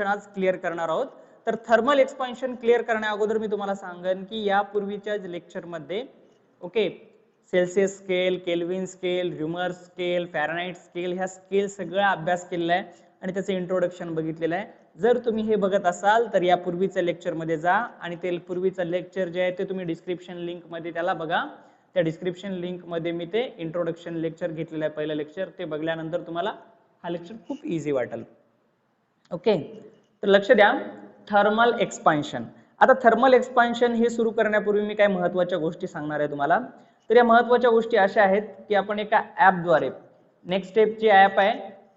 Expansion आज clear करणार आहोत. तर थर्मल एक्सपान्शन क्लिअर करण्या अगोदर मी तुम्हाला सांगेन की यापूर्वीच्याच लेक्चरमध्ये okay Celsius scale, Kelvin scale, Reaumur scale, Fahrenheit scale ह्या स्केल सगळा अभ्यास केलेला आहे आणि त्याचं इंट्रोडक्शन बघितलेलं आहे. जर तुम्ही हे बघत असाल तर या पूर्वीच्या लेक्चरमध्ये जा आणि ते पूर्वीचं लेक्चर जे आहे ते तुम्ही डिस्क्रिप्शन लिंक मध्ये त्याला बघा. त्या डिस्क्रिप्शन लिंक मध्ये मी ते इंट्रोडक्शन लेक्चर घेतलेलं आहे, पहिलं लेक्चर. ते बघल्यानंतर तुम्हाला हा लेक्चर खूप इझी वाटेल. ओके, तर लक्ष द्या. Thermal expansion. आता थर्मल एक्सपान्शन हे सुरू करण्यापूर्वी मी काय महत्त्वाच्या गोष्टी सांगणार आहे तुम्हाला. तर या महत्त्वाच्या गोष्टी अशा आहेत की आपण एका ॲपद्वारे, नेक्स्ट स्टेप जे ॲप आहे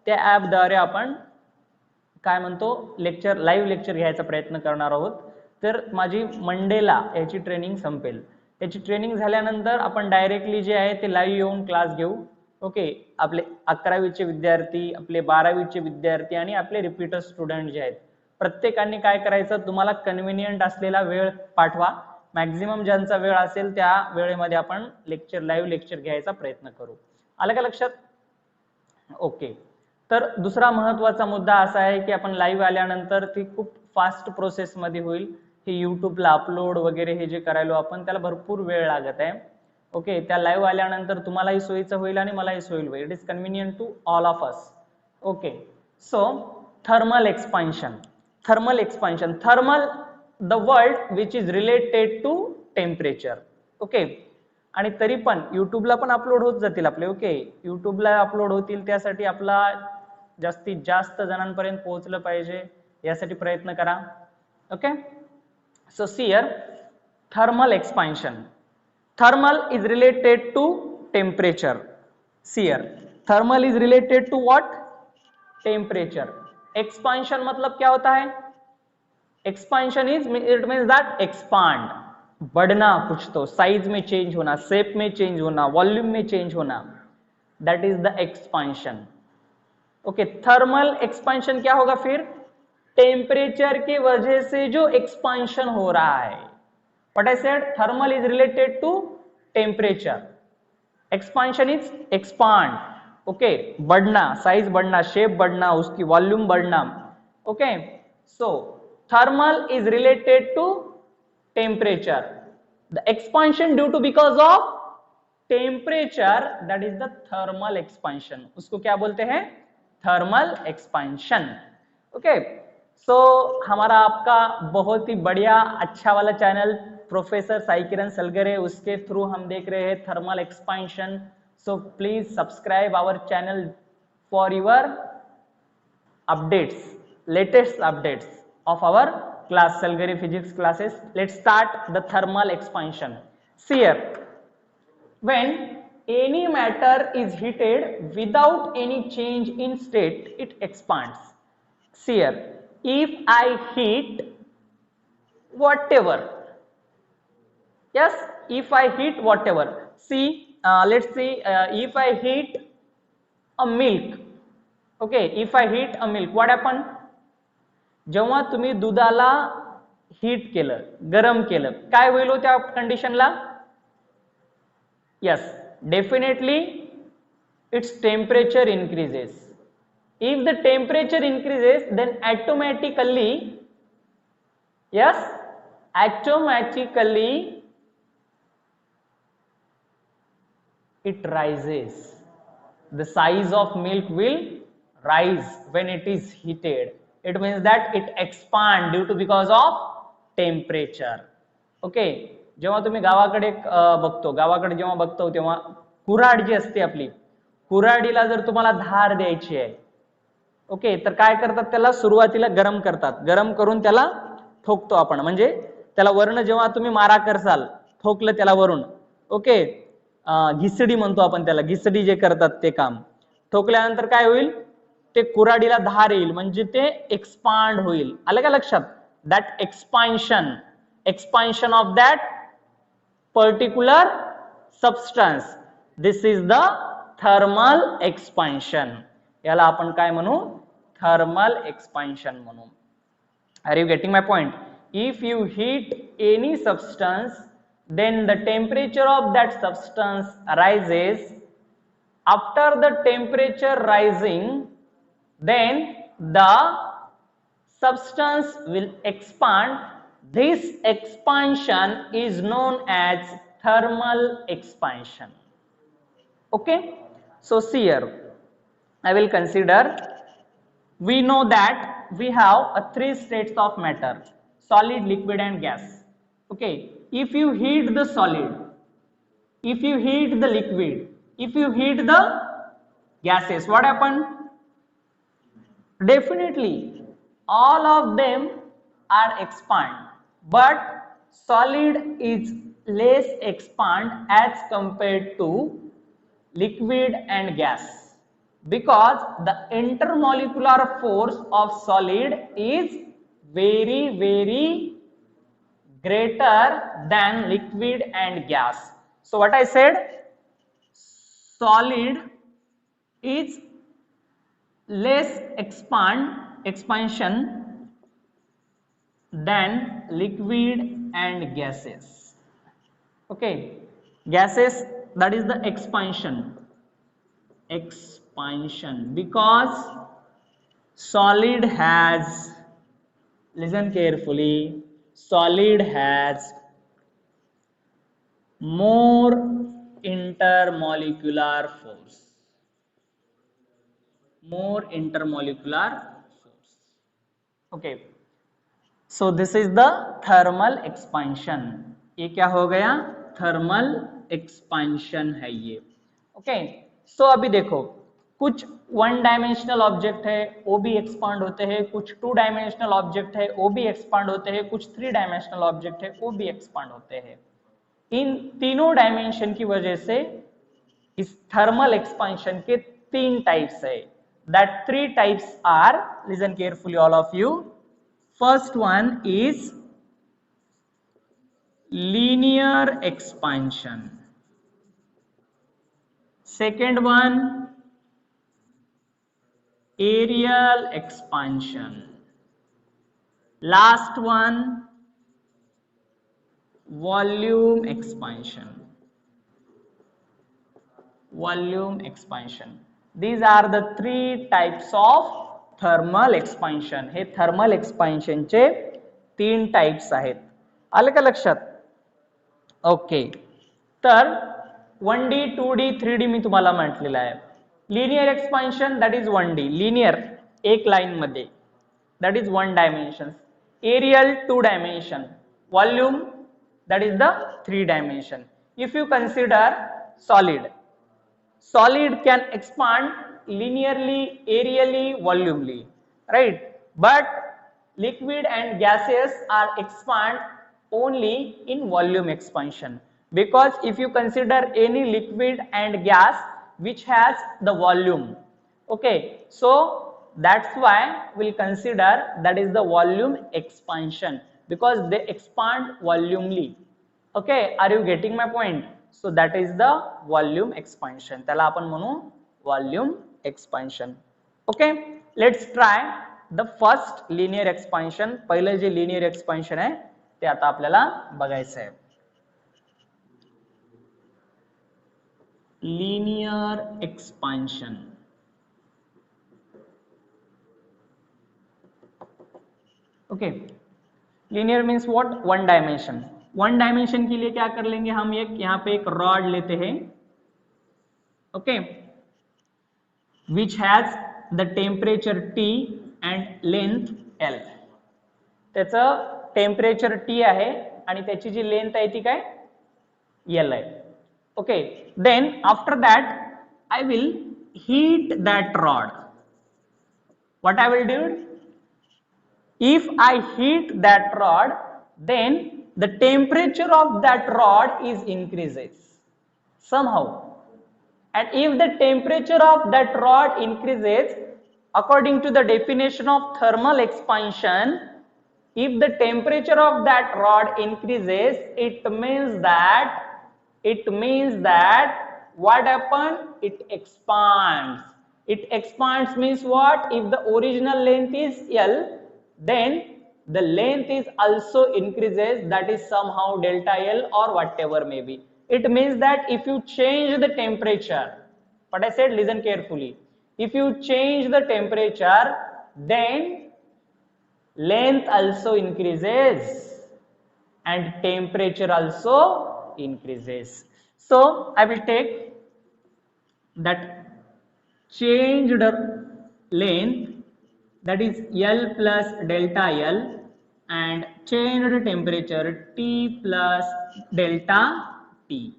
त्या ॲपद्वारे आपण काय म्हणतो लेक्चर, लाईव्ह लेक्चर घ्यायचा प्रयत्न करणार आहोत. तर माझी मंडेला याची ट्रेनिंग संपेल. याची ट्रेनिंग झाल्यानंतर आपण डायरेक्टली जे आहे ते लाईव्ह येऊन क्लास घेऊ. ओके, आपले 11वीचे विद्यार्थी, आपले 12वीचे विद्यार्थी आणि आपले रिपीटर स्टुडंट जे आहेत प्रत्येकाने काय करायचं, तुम्हाला कन्व्हिनियंट असलेला वेळ पाठवा. मॅक्झिमम ज्यांचा वेळ असेल त्या वेळेमध्ये आपण लेक्चर, लाईव्ह लेक्चर घ्यायचा प्रयत्न करू. आलं का लक्षात? ओके, तर दुसरा महत्त्वाचा मुद्दा असा आहे की आपण लाईव्ह आल्यानंतर ती खूप फास्ट प्रोसेस मध्ये होईल. हे यूट्यूबला अपलोड वगैरे हे जे करायलो आपण त्याला भरपूर वेळ लागत आहे. ओके, त्या लाईव्ह आल्यानंतर तुम्हालाही सोयीचं होईल आणि मलाही सोयीचं होईल. It is convenient to all of us. Okay, so thermal expansion. Thermal expansion, thermal the world which is related to temperature. Okay, आणि तरी पण यूट्यूबला पण अपलोड होत जातील आपले. ओके, यूट्यूबला अपलोड होतील त्यासाठी आपला जास्तीत जास्त जणांपर्यंत पोहोचलं पाहिजे यासाठी प्रयत्न करा. Okay, so see here thermal expansion. Thermal is related to temperature. See here, thermal is related to what? Temperature. Expansion मतलब क्या होता है? Expansion is, it means that expand, बढ़ना, कुछ तो साइज में चेंज होना, शेप में चेंज होना, वॉल्यूम में चेंज होना, that is the expansion. Okay, thermal expansion क्या होगा फिर? टेम्परेचर की वजह से जो एक्सपांशन हो रहा है. What I said, thermal is related to temperature. Expansion is expand. Okay, बढ़ना, size बढ़ना, shape बढ़ना, उसकी volume बढ़ना. Okay, so thermal is related to temperature. The expansion due to because of temperature, that is the thermal expansion. उसको क्या बोलते हैं? Thermal expansion. Okay, so हमारा आपका बहुत ही बढ़िया अच्छा वाला चैनल प्रोफेसर साई किरण सलगरे, उसके थ्रू हम देख रहे हैं thermal expansion. So please subscribe our channel for your updates, latest updates of our class Salgare physics classes. Let's start the thermal expansion. See here, when any matter is heated without any change in state it expands. See here, if I heat whatever, yes, if I heat whatever, see, let's see, if I heat a milk, okay, if I heat a milk, what happen? जेव्हा तुम्ही दुधाला heat केलं, गरम केलं, काय होईल हो त्या कंडिशनला? yes, definitely its temperature increases. If the temperature increases, then automatically, yes, automatically it rises. The size of milk will rise when it is heated. It means that it expand due to because of temperature. Okay, जेव्हा तुम्ही गावाकडे बघतो, गावाकडे जेव्हा बघतो तेव्हा कुऱ्हाड जी असते आपली, कुऱ्हाडीला जर तुम्हाला धार द्यायची आहे, ओके, तर काय करतात, त्याला सुरुवातीला गरम करतात, गरम करून त्याला ठोकतो आपण. म्हणजे त्याला वर्ण जेव्हा तुम्ही मारा करसाल, ठोकलं त्याला वरून, ओके, घिसडी म्हणतो आपण त्याला, घिसडी जे करतात ते काम. ठोकल्यानंतर काय होईल, ते कुऱ्हाडीला धार येईल, म्हणजे ते एक्सपांड होईल. आलं का लक्षात? That expansion, expansion of that particular substance, this is the thermal expansion. याला आपण काय म्हणू? थर्मल एक्सपान्शन म्हणू. Are you getting my point? If you heat any substance, then the temperature of that substance rises. After the temperature rising, then the substance will expand. This expansion is known as thermal expansion. Okay, so see here I will consider, we know that we have three states of matter: solid, liquid and gas. Okay, if you heat the solid, if you heat the liquid, if you heat the gases, what happen? Definitely all of them are expand, but solid is less expand as compared to liquid and gas, because the intermolecular force of solid is very greater than liquid and gas. So what I said, solid is less expansion than liquid and gases. Okay, gases, that is the expansion because solid has, listen carefully, solid has more intermolecular force, more intermolecular force. Okay, so this is the thermal expansion. ये क्या हो गया? Thermal expansion है ये. Okay, सो अभी देखो, कुछ one dimensional object है वो भी एक्सपांड होते हैं, कुछ टू डायमेंशनल ऑब्जेक्ट है वो भी एक्सपांड होते हैं, कुछ थ्री डायमेंशनल ऑब्जेक्ट है वो भी एक्सपांड होते हैं. इन तीनों डायमेंशन की वजह से इस थर्मल एक्सपेंशन के तीन टाइप्स है. That three types are, listen carefully all of you. First one is linear expansion, second one aerial expansion, last one volume expansion. Volume expansion, these are the three types of thermal expansion. हे thermal expansion चे तीन types आहेत. आलं का लक्षात? Okay, तर 1D 2D 3D मी तुम्हाला म्हटलेलं आहे. Linear expansion that is 1D, linear एक लाइन मध्ये, that is one dimension. Aerial 2 dimension, volume that is the 3 dimension. If you consider solid, solid can expand linearly, aerially, volumely, right? But liquid and gases are expand only in volume expansion, because if you consider any liquid and gas which has the volume, okay, so that's why we'll consider that is the volume expansion, because they expand volumely. Okay, are you getting my point? So that is the volume expansion, त्याला आपण म्हणू volume expansion. Okay, let's try the first linear expansion. पहिलं जे linear expansion आहे ते आता आपल्याला बघायचं आहे. linear expansion. Okay, linear means what? One dimension. One dimension के लिए क्या कर लेंगे हम, एक यहाँ पे एक रॉड लेते हैं, okay, which has the temperature T and length L. त्याचं टेम्परेचर T आहे आणि त्याची जी लेंथ आहे ती काय L आहे. Okay, then after that I will heat that rod. What I will do? If I heat that rod, then the temperature of that rod is increases somehow. And if the temperature of that rod increases, according to the definition of thermal expansion, if the temperature of that rod increases, it means that what happen? It expands. It expands means what? If the original length is L, then the length is also increases, that is somehow delta L or whatever may be. It means that if you change the temperature, what I said, listen carefully, if you change the temperature, then length also increases and temperature also increases. So I will take that changed length, that is L plus delta L, and changed temperature T plus delta T.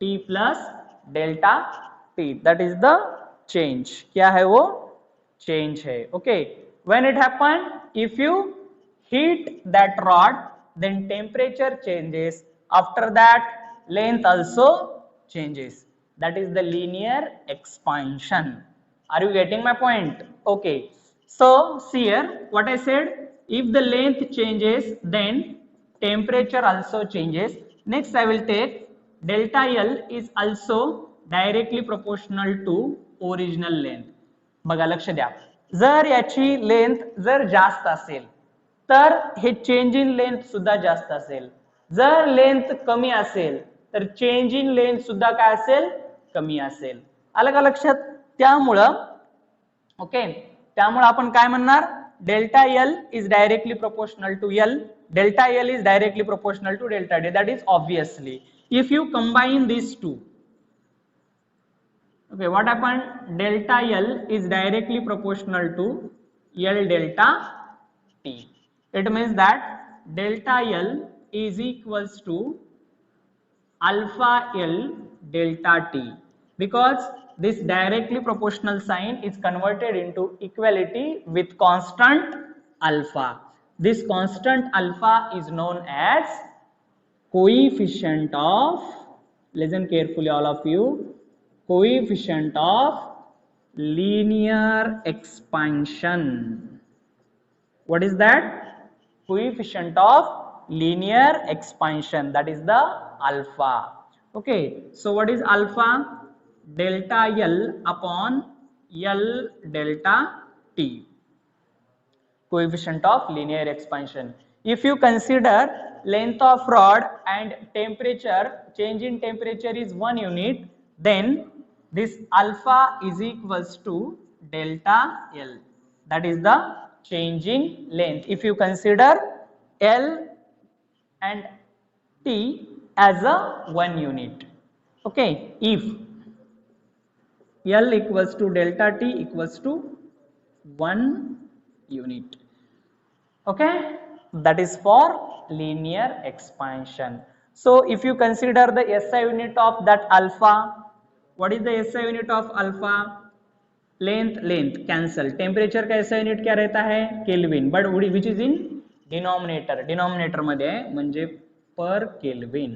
T plus delta T, that is the change. क्या है वो? Change है. Okay. When it happen, if you heat that rod, then temperature changes. After that, length also changes. That is the linear expansion. Are you getting my point? Okay. So see here what I said. If the length changes, then temperature also changes. Next I will take delta L is also directly proportional to original length. बघा लक्ष द्या, जर याची length जर जास्त असेल तर हे change in length सुद्धा जास्त असेल, जर लेंथ कमी असेल तर चेंज इन लेंथ सुद्धा काय असेल? कमी असेल. आलं का लक्षात? त्यामुळं ओके, त्यामुळे आपण काय म्हणणार? Delta L is directly proportional to L, delta L is directly proportional to delta D. That is obviously if you combine these two. Okay, what happened? Delta L is directly proportional to L delta T. It means that delta L is equals to alpha L delta T, because this directly proportional sign is converted into equality with constant alpha. This constant alpha is known as coefficient of, listen carefully all of you, coefficient of linear expansion. What is that? Coefficient of linear expansion, that is the alpha. Okay, so what is alpha? Delta L upon L delta T, coefficient of linear expansion. If you consider length of rod and temperature, change in temperature is 1 unit, then this alpha is equals to delta L, that is the change in length. If you consider L and T as a 1 unit. Okay, if L equals to delta T equals to 1 unit. Okay, that is for linear expansion. So if you consider the SI unit of that alpha, what is the SI unit of alpha? Length cancel. Temperature का SI unit क्या रहता है? Kelvin, but which is in denominator मध्ये आहे, म्हणजे per Kelvin.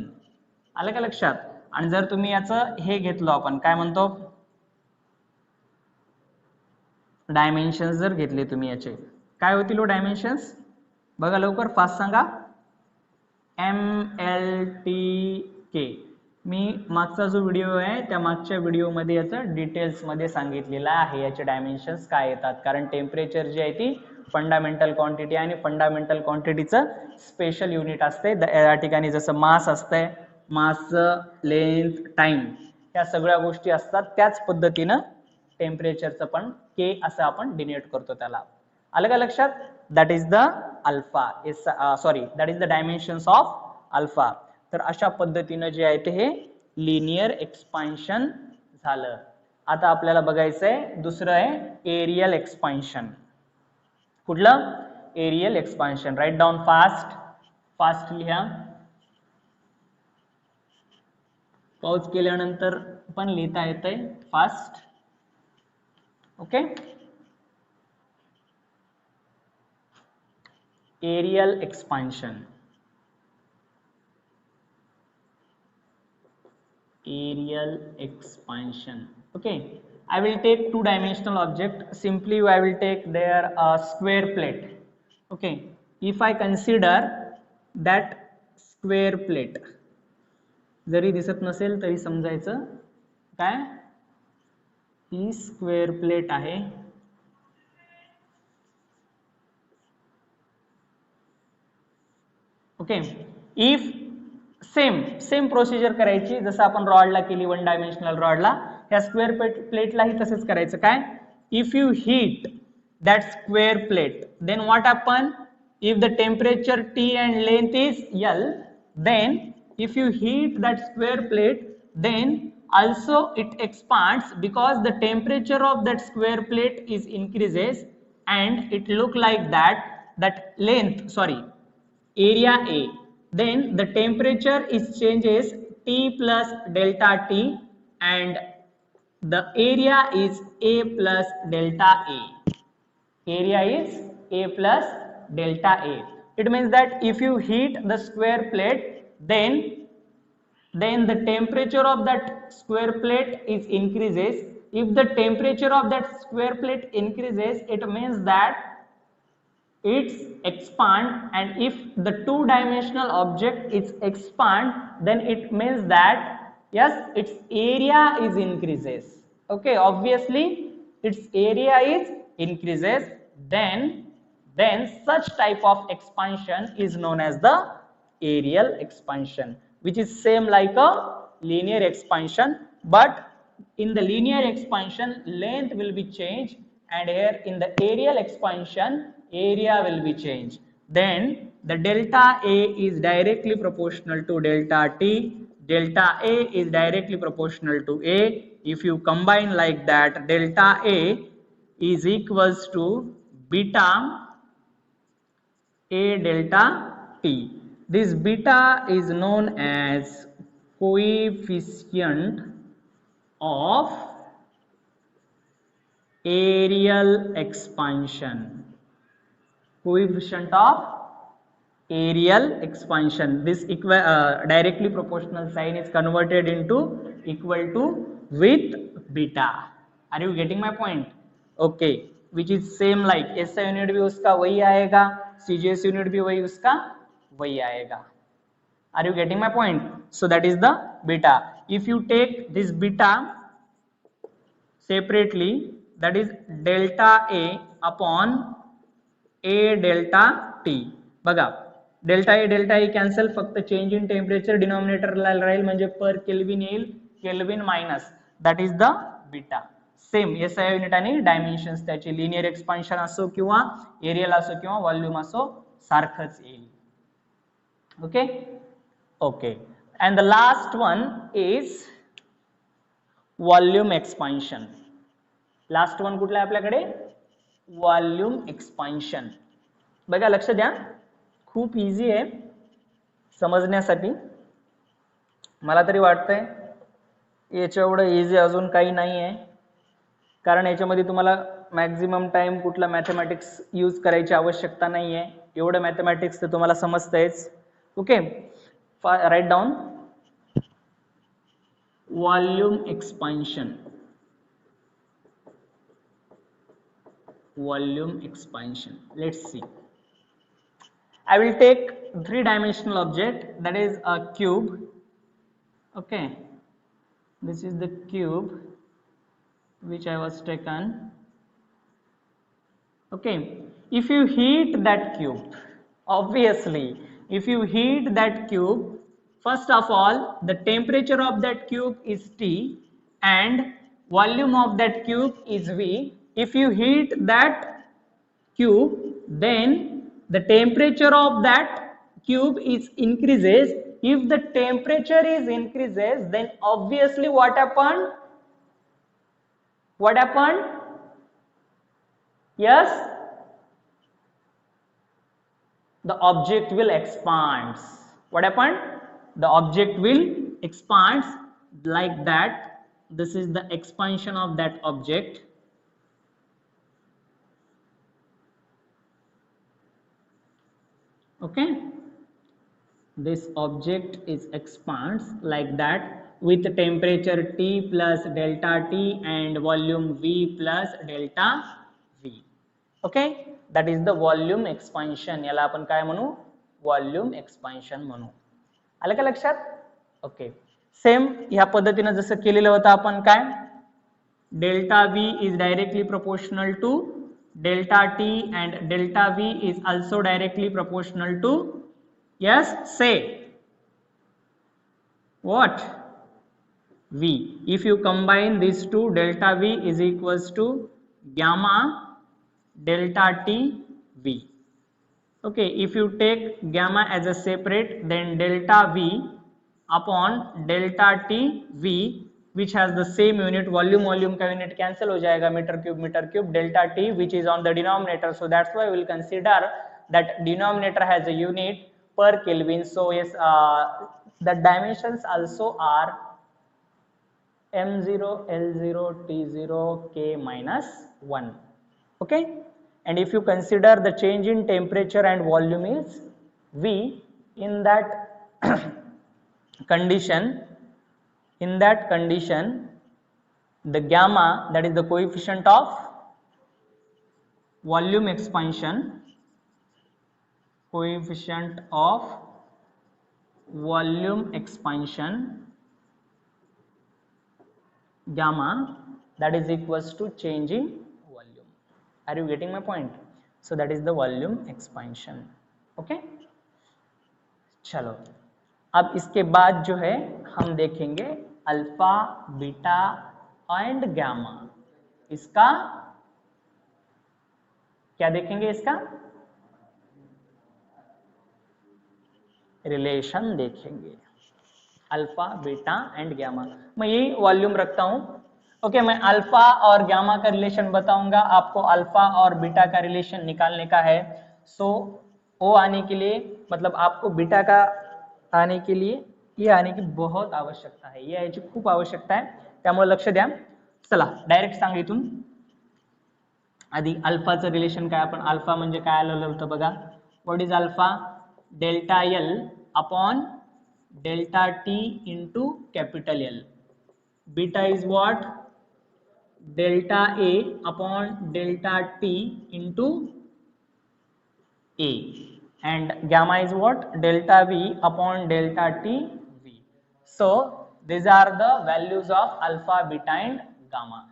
आलं का लक्षात? आणि जर तुम्ही याचं हे घेतलो आपण काय म्हणतो, डायमेन्शन्स जर घेतले तुम्ही याचे, काय होतील डायमेन्शन्स? बघा लवकर, फास्ट सांगा. MLTK. मी मागचा जो व्हिडिओ आहे त्या मागच्या व्हिडिओमध्ये याचं डिटेल्स मध्ये सांगितलेलं आहे याचे डायमेन्शन्स काय येतात. कारण टेम्परेचर जी आहे ती फंडामेंटल क्वांटिटी आणि फंडामेंटल क्वांटिटीचं स्पेशल युनिट असते. या ठिकाणी जसं मास असतंय, मास, लेंथ, टाइम, या सगळ्या गोष्टी असतात. त्याच पद्धतीनं टेम्परेचरचं पण K असं आपण डिनोट करतो त्याला. आलं का लक्षात? That is the alpha, that is the dimensions of alpha. तर अशा पद्धतीनं जे आहे ते हे लिनियर एक्सपान्शन झालं. आता आपल्याला बघायचंय दुसरं आहे एरियल एक्सपान्शन. कुठलं? Aerial expansion. Right down fast लिहा. पॉज केल्यानंतर पण लिहिता येतंय fast. Okay, aerial expansion. Aerial expansion. Okay, I will take two-dimensional object. Simply I will take their square plate. Okay, if I consider that square plate, जरी दिसत नसेल तरी समजायचं काय, ही स्क्वेअर प्लेट आहे. ओके, इफ सेम प्रोसिजर करायची जसं आपण रॉडला केली, 1 डायमेन्शनल रॉडला, या स्क्वेअर प्लेटलाही तसंच करायचं. काय? If you heat that square plate, then what happen? If the temperature T and length is L, then if you heat that square plate, then also it expands because the temperature of that square plate is increases, and it look like that length, sorry, area A, then the temperature is changes T plus delta T, and the area is A plus delta A. Area is A plus delta A. It means that if you heat the square plate, then the temperature of that square plate is increases. If the temperature of that square plate increases, it means that it's expand, and if the two-dimensional object is expand, then it means that yes, its area is increases. Okay, obviously its area is increases, then such type of expansion is known as the areal expansion, which is same like a linear expansion, but in the linear expansion length will be changed, and here in the areal expansion area will be changed. Then the delta A is directly proportional to delta T, delta A is directly proportional to A. If you combine like that, delta A is equals to beta A delta T. This beta is known as coefficient of areal expansion. Coefficient of areal expansion. This directly proportional sign is converted into equal to with beta. Are you getting my point? Okay, which is same like SI unit भी उसका वही आएगा, CGS unit भी वही उसका वही आएगा. Are you getting my point? So that is the beta. If you take this beta separately, that is delta A upon A delta T. बघा, डेल्टा ए कॅन्सल, फक्त चेंज इन टेम्परेचर डिनॉमिनेटरला राहील, म्हणजे पर केल्विन येईल, kelvin minus, that is the beta. Same SI unit आणि dimensions त्याचे linear expansion असो किंवा एरियल असो किंवा व्हॉल्यूम असो सारखंच येईल. Okay okay. And the last one is volume expansion. Last one कुठला आहे आपल्याकडे? Volume expansion. बघा, लक्ष द्या, खूप इझी आहे समजण्यासाठी. मला तरी वाटतंय याच्या एवढं इझी अजून काही नाही आहे, कारण याच्यामध्ये तुम्हाला मॅक्झिमम टाइम कुठला मॅथमॅटिक्स यूज करायची आवश्यकता नाही आहे. एवढं मॅथमॅटिक्स तर तुम्हाला समजतंयच. Okay, write down volume expansion. Volume expansion. Let's see. I will take three-dimensional object, that is a cube. Okay, this is the cube which I was taken. Okay, if you heat that cube, obviously if you heat that cube, first of all the temperature of that cube is T and volume of that cube is V. If you heat that cube, then the temperature of that cube is increases. If the temperature is increases, then obviously what happened? What happened? Yes, the object will expand. What happened? The object will expand like that. This is the expansion of that object. Okay, this object is expands like that with temperature T plus delta T and volume V plus delta V. Okay, that is the volume expansion. याला आपण काय म्हणू? Volume expansion म्हणू. आलं का लक्षात? Okay, same ह्या पद्धतीने जसं केलेलं होतं आपण, काय delta V is directly proportional to delta T and delta V is also directly proportional to, yes, say what? V. If you combine these two, delta V is equals to gamma delta t v. Okay, if you take gamma as a separate, then delta v upon delta t v, which has the same unit, volume का unit cancel हो जाएगा, meter cube, delta t which is on the denominator, so that's why we will consider that denominator has a unit per Kelvin. So yes, the dimensions also are m0, l0, t0, k minus 1. Okay, and if you consider the change in temperature and volume is v, in that condition, the gamma, that is the coefficient of volume expansion, gamma, that is equals to change in volume. Are you getting my point? So that is the volume expansion. Okay, चलो अब इसके बाद जो है हम देखेंगे alpha, beta and gamma. इसका क्या देखेंगे? इसका रिलेशन देखेंगे, अल्फा, बीटा एंड गामा। मैं यही वॉल्यूम रखता हूं। ओके, मैं अल्फा और गामा का रिलेशन बताऊंगा, आपको अल्फा और बीटा का रिलेशन निकालने का है। सो ओ आने के लिए, मतलब आपको बीटा का आने के लिए ये आने की बहुत आवश्यकता आहे, ये याची खूप आवश्यकता आहे, त्यामुळे लक्ष द्या। चला डायरेक्ट सांग इथून। आधी अल्फाचं रिलेशन काय, आपण अल्फा म्हणजे काय आलेलं होतं बघा। What is alpha? Delta L upon delta T into capital L. Beta is what? Delta A upon delta T into A, and gamma is what? Delta v upon delta t v. So these are the values of alpha, beta and gamma.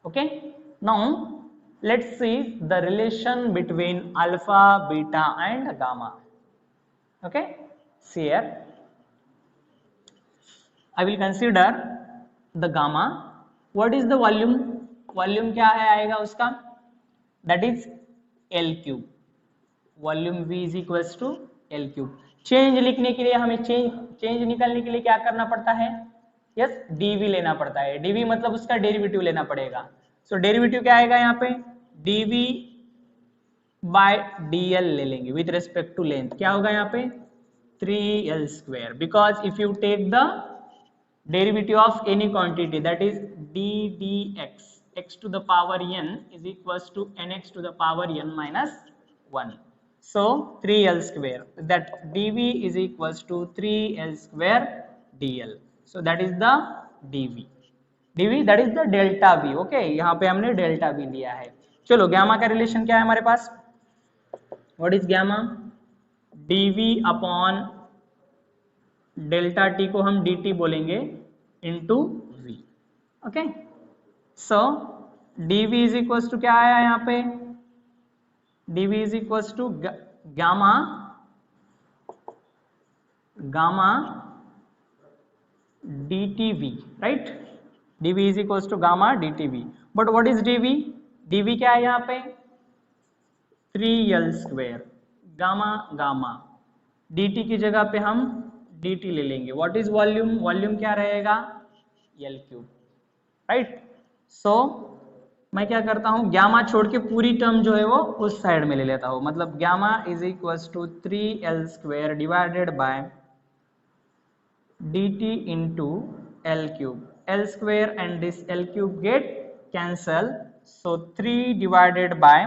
Okay, now let's see the relation between alpha, beta and gamma. Okay, see here, I will consider the gamma. What is the volume? Volume क्या है आएगा उसका? That is L cube. Volume v is equals to L cube. Change लिखने के लिए हमें change निकालने के लिए क्या करना पड़ता है? यस, dv लेना पड़ता है। dv मतलब उसका डेरिवेटिव लेना पड़ेगा। सो डेरिवेटिव क्या आएगा यहाँ पे? dv बाय dl ले लेंगे विथ रेस्पेक्ट टू लेंथ। क्या होगा यहाँ पे? 3l square, because if you take the derivative of any quantity, that is d dx, x to the power n is equals to nx to the power n minus 1. So 3l square, that dv is equals to 3l square dl. So that is the dv, that is the delta v. Okay, यहाँ पे हमने delta v लिया है। चलो gamma का relation क्या है हमारे पास? What is gamma? dv upon delta t को हम dt बोलेंगे into v। Okay, so dv is equals to क्या आया यहाँ पे? dv is equals to gamma dtv, right? dv is equals to gamma dtv, but what is dv? dv क्या है यहाँ पे? 3l square गामा dt की जगह पे हम dt ले लेंगे। What is volume? वॉल्यूम क्या रहेगा? l cube, right? सो मैं क्या करता हूं, गामा छोड़ के पूरी टर्म जो है वो उस साइड में ले लेता हूं, मतलब gamma is equals to 3l square divided by dt into l क्यूब। l square and this l cube get cancel, so 3 divided by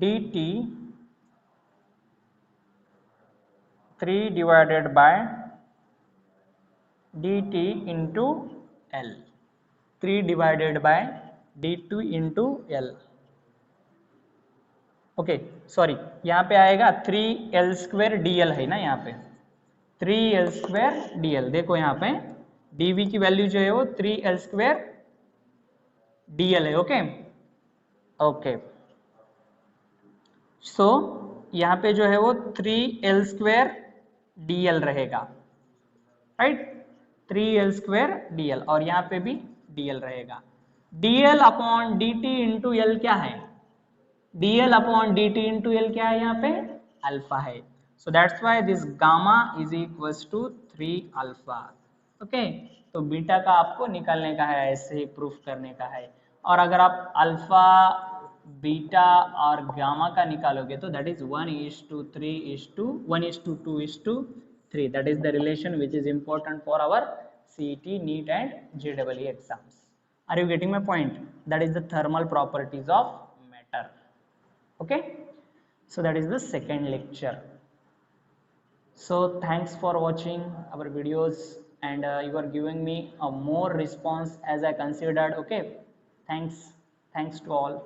dt, 3 divided by dt into L, 3 divided by dt into L। Okay sorry, यहाँ पे आएगा 3l square dl है ना, यहाँ पे 3l square dl। देखो यहाँ पे dv की वैल्यू जो है वो 3l स्क्वायर dl है। ओके ओके, सो यहाँ पे जो है वो 3l स्क्वायर dl रहेगा, राइट? 3l स्क्वायर dl, और यहाँ पे भी dl रहेगा। dl upon dt into L क्या है, dl upon dt into L क्या है यहाँ पे, अल्फा है. So that's why this gamma is equals to 3 alpha. Okay, तो बीटा का आपको निकालने का है, ऐसे ही प्रूफ करने का है. और अगर आप अल्फा बीटा और गामा का निकालोगे तो that is 1:3:1:2:3. That is the relation which is important for our CET, NEET and JEE exams. Are you getting my point? That is the thermal properties of matter. Okay, so that is the second lecture. So thanks for watching our videos, and you are giving me a more response as I considered. Okay, thanks to all.